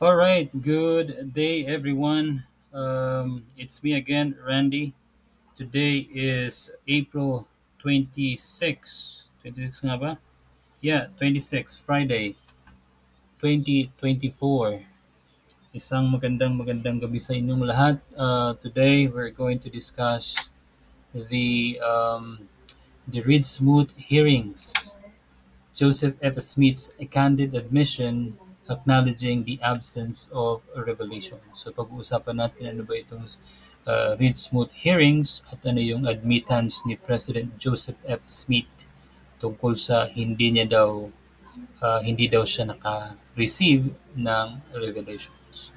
All right, good day, everyone. It's me again, Randy. Today is April 26. 26 nga ba? Yeah, 26, Friday, 2024. Isang magandang gabi sa inyong lahat. Today, we're going to discuss the, um, the Reed Smoot hearings. Joseph F. Smith's candid admission acknowledging the absence of a revelation. So pag-uusapan natin ano ba itong Reed Smoot hearings at ano yung admittance ni President Joseph F. Smith tungkol sa hindi daw siya naka-receive ng revelations.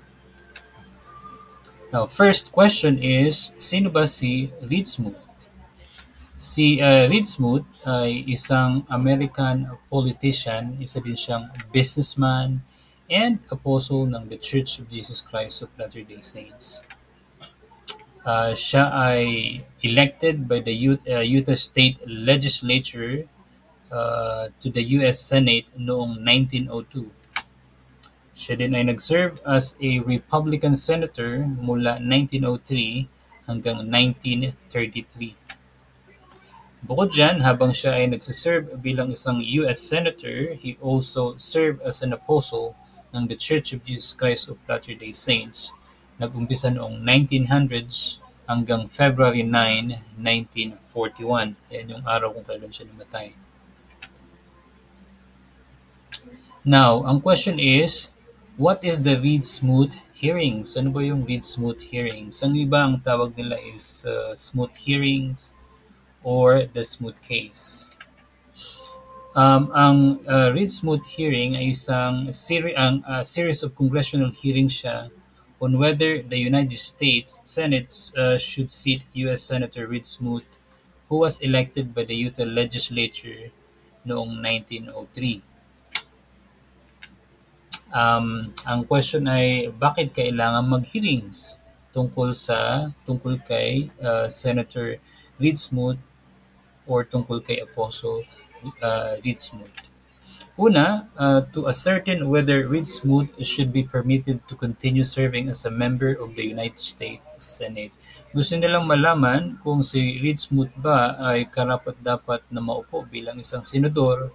Now, first question is, sino ba si Reed Smoot? Si Reed Smoot ay isang American politician, isa din siyang businessman and apostle ng The Church of Jesus Christ of Latter-day Saints. Siya ay elected by the Utah State Legislature to the US Senate noong 1902. Siya din ay nag-serve as a Republican Senator mula 1903 hanggang 1933. Bukod dyan, habang siya ay nagsiserve bilang isang US Senator, he also served as an apostle ng The Church of Jesus Christ of Latter-day Saints. Nag-umpisa noong 1900s hanggang February 9, 1941. Yan yung araw kung kailan siya namatay. Now, ang question is, what is the Reed Smoot hearings? Ano ba yung Reed Smoot hearings? Ang iba ang tawag nila is Smoot hearings or the Smoot case. Ang Reed Smoot hearing ay isang series of congressional hearings siya on whether the United States Senate should seat U.S. Senator Reed Smoot, who was elected by the Utah Legislature noong 1903. Ang question ay, bakit kailangan mag-hearings tungkol kay Senator Reed Smoot or tungkol kay Apostle Reed Smoot? Una, to ascertain whether Reed Smoot should be permitted to continue serving as a member of the United States Senate. Gusto nilang malaman kung si Reed Smoot ba ay karapat-dapat na maupo bilang isang senador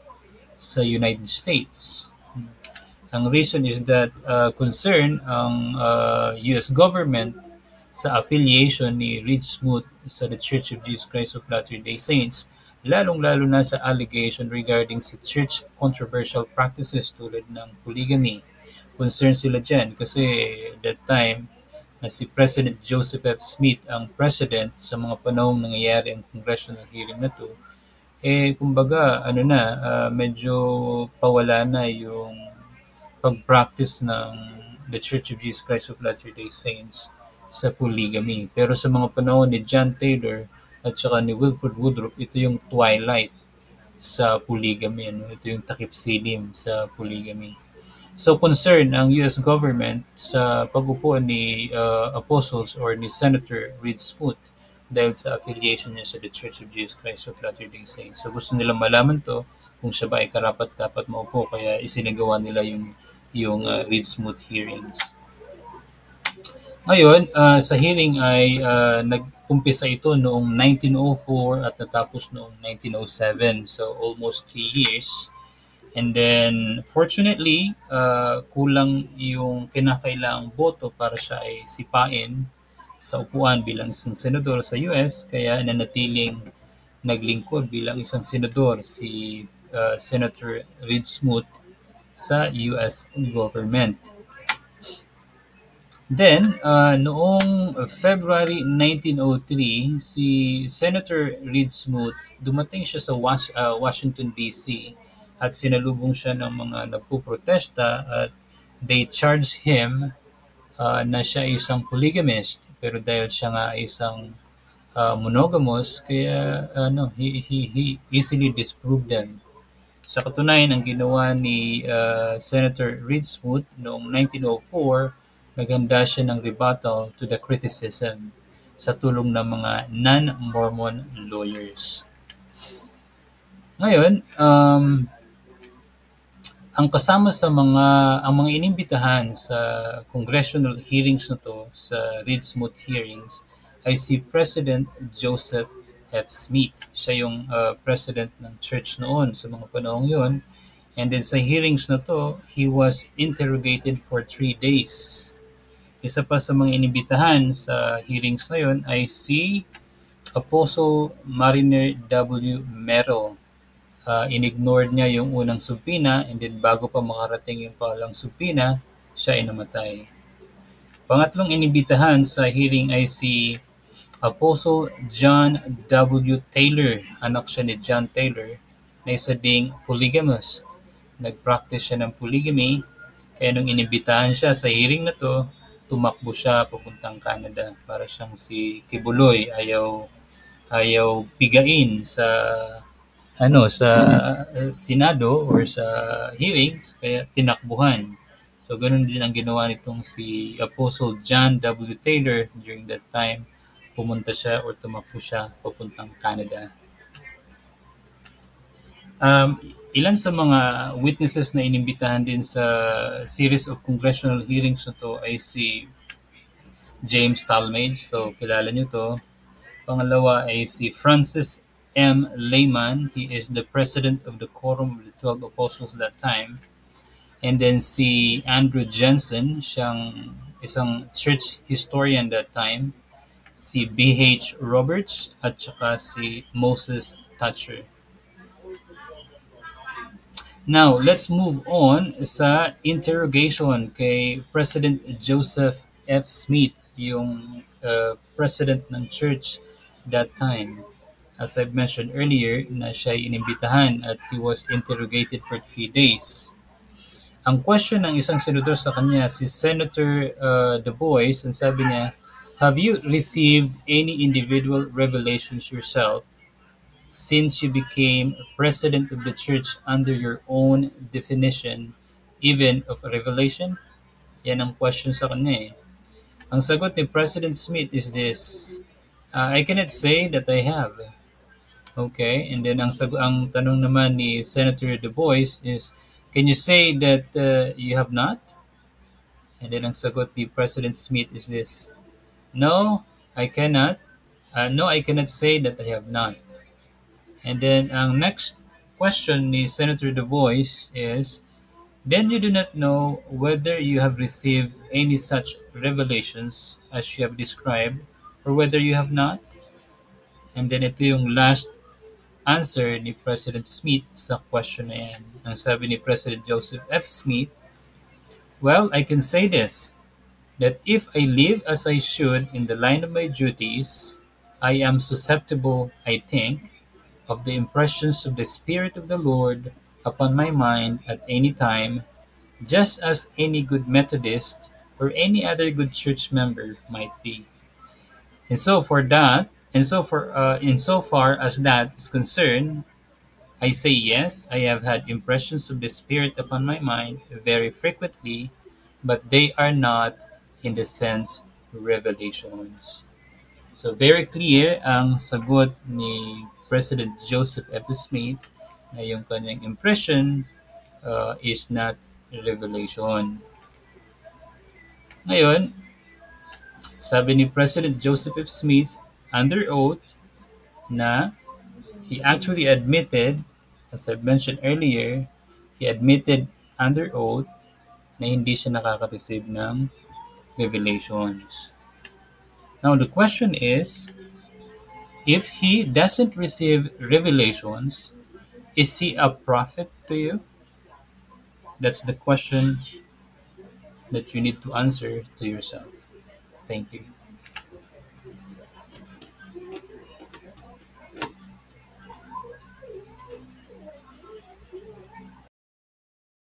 sa United States. Ang reason is that concern ang US government sa affiliation ni Reed Smoot sa The Church of Jesus Christ of Latter-day Saints, lalong-lalo na sa allegation regarding sa church controversial practices tulad ng polygamy. Concern sila dyan kasi that time na si President Joseph F. Smith ang president sa mga panahong nangyayari ang congressional hearing na to, kumbaga medyo pawala na yung pag-practice ng The Church of Jesus Christ of Latter-day Saints sa polygamy. Pero sa mga panahon ni John Taylor at saka ni Wilford Woodruff, ito yung twilight sa polygamy. Ito yung takip silim sa polygamy. So concern ang US government sa pag-upo ni apostles or ni Senator Reed Smoot dahil sa affiliation niya sa The Church of Jesus Christ of Latter-day Saints. So gusto nilang malaman to kung siya ba ay karapat-dapat maupo, kaya isinagawa nila yung Reed Smoot hearings. Ngayon, sa hearing ay nag-umpisa ito noong 1904 at natapos noong 1907. So, almost 3 years. And then, fortunately, kulang yung kinakailangang boto para siya ay sipain sa upuan bilang isang senador sa US. Kaya nanatiling naglingkod bilang isang senador si Senator Reed Smoot sa US government. Then, noong February 1903, si Senator Reed Smoot, dumating siya sa Washington, D.C. at sinalubong siya ng mga nagpuprotesta at they charged him na siya isang polygamist, pero dahil siya nga isang monogamous, kaya he easily disproved them. Sa katunayan, ang ginawa ni Senator Reed Smoot noong 1904, naghanda siya ng rebuttal to the criticism sa tulong ng mga non-Mormon lawyers. Ngayon, Ang kasama sa mga inimbitahan sa congressional hearings na 'to, sa Reed Smoot hearings, ay si President Joseph F. Smith. Siya yung, president ng church noon sa mga panahong yun. And then sa hearings na 'to, he was interrogated for 3 days. Isa pa sa mga inimbitahan sa hearings na yun ay si Apostle Mariner W. Merrill. Inignored niya yung unang subpina, and then bago pa makarating yung pangalang subpina, siya ay namatay. Pangatlong inibitahan sa hearing ay si Apostle John W. Taylor. Anak siya ni John Taylor na isa ding polygamist. Nag-practice siya ng polygamy, kaya nung inibitahan siya sa hearing na to, tumakbo siya papuntang Canada para siyang si Kibuloy, ayaw bigain sa Senado or sa hearings, kaya tinakbuhan. So ganun din ang ginawa nitong si Apostle John W. Taylor during that time. Pumunta siya or tumakbo siya papuntang Canada. Ilan sa mga witnesses na inimbitahan din sa series of congressional hearings na to ay si James Talmage. So kilala nyo to. Pangalawa ay si Francis M. Layman. He is the president of the Quorum of the 12 Apostles that time. And then si Andrew Jensen, siyang isang church historian that time. Si B.H. Roberts at saka si Moses Thatcher. Now, let's move on sa interrogation kay President Joseph F. Smith, yung president ng church that time. As I've mentioned earlier, na siya ay inimbitahan at he was interrogated for 3 days. Ang question ng isang senador sa kanya, si Senator Du Bois, ang sabi niya, have you received any individual revelations yourself since you became president of the church under your own definition, even of a revelation? Yan ang question sa kanya eh. Ang sagot ni President Smith is this, I cannot say that I have. Okay, and then ang tanong naman ni Senator Du Bois is, can you say that you have not? And then ang sagot ni President Smith is this, no, I cannot. No, I cannot say that I have not. And then ang next question ni Senator Du Bois is, then you do not know whether you have received any such revelations as you have described, or whether you have not? And then ito yung last answer ni President Smith sa question na yan. Ang sabi ni President Joseph F. Smith, well, I can say this, that if I live as I should in the line of my duties, I am susceptible, I think, of the impressions of the Spirit of the Lord upon my mind at any time, just as any good Methodist or any other good church member might be. And so far as that is concerned, I say yes, I have had impressions of the Spirit upon my mind very frequently, but they are not in the sense revelations. So very clear ang sagot ni President Joseph F. Smith na yung kanyang impression is not revelation. Ngayon, sabi ni President Joseph F. Smith under oath na he actually admitted, as I mentioned earlier, he admitted under oath na hindi siya nakaka-receive ng revelations. Now, the question is, if he doesn't receive revelations, is he a prophet to you? That's the question that you need to answer to yourself. Thank you.